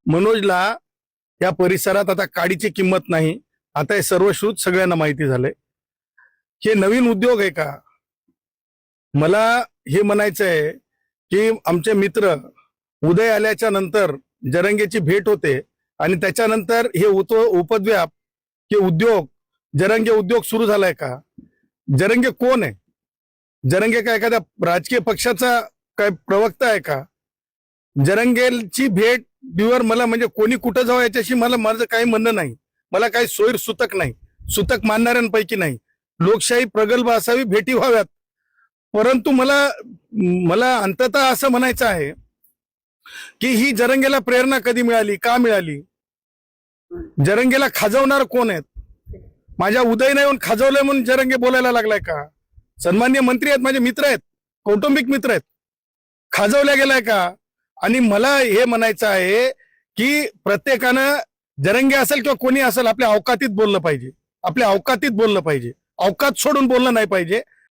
मनोजला या परिसरात आता काडीची किंमत नाही. आता हे सर्वश्रुत सगळ्यांना माहिती झालंय. हे नवीन उद्योग आहे का? मला हे म्हणायचं आहे की आमचे मित्र उदय आल्याच्या नंतर जरंगेची भेट होते आणि त्याच्यानंतर हे उपद्व्याप हे उद्योग जरंगे उद्योग सुरू झालाय का? जरंगे कोण आहे? जरंगे का एखाद्या राजकीय पक्षाचा काय प्रवक्ता आहे का? जरंगेची भेट दिवर मला म्हणजे कोणी कुठं जावं याच्याशी मला माझं काही म्हणणं नाही. मला काही सोयीर सुतक नाही, सुतक मानणाऱ्यांपैकी नाही. लोकशाही प्रगल्भ असावी, भेटी व्हाव्यात. परंतु मला अंततः असं म्हणायचं आहे की ही जरंगेला प्रेरणा कधी मिळाली, का मिळाली? जरंगेला खाजवणार कोण आहेत? माझ्या उदयने येऊन खाजवलंय म्हणून जरंगे बोलायला लागलाय का? सन्मान्य मंत्री आहेत, माझे मित्र आहेत, कौटुंबिक मित्र आहेत. खाजवल्या गेलाय का? आणि मला हे म्हणायचं आहे की प्रत्येकानं जरंगे असेल किंवा कोणी असेल आपल्या अवकातीत बोललं पाहिजे, आपल्या अवकातीत बोललं पाहिजे. अवकात सोडून बोललं नाही पाहिजे.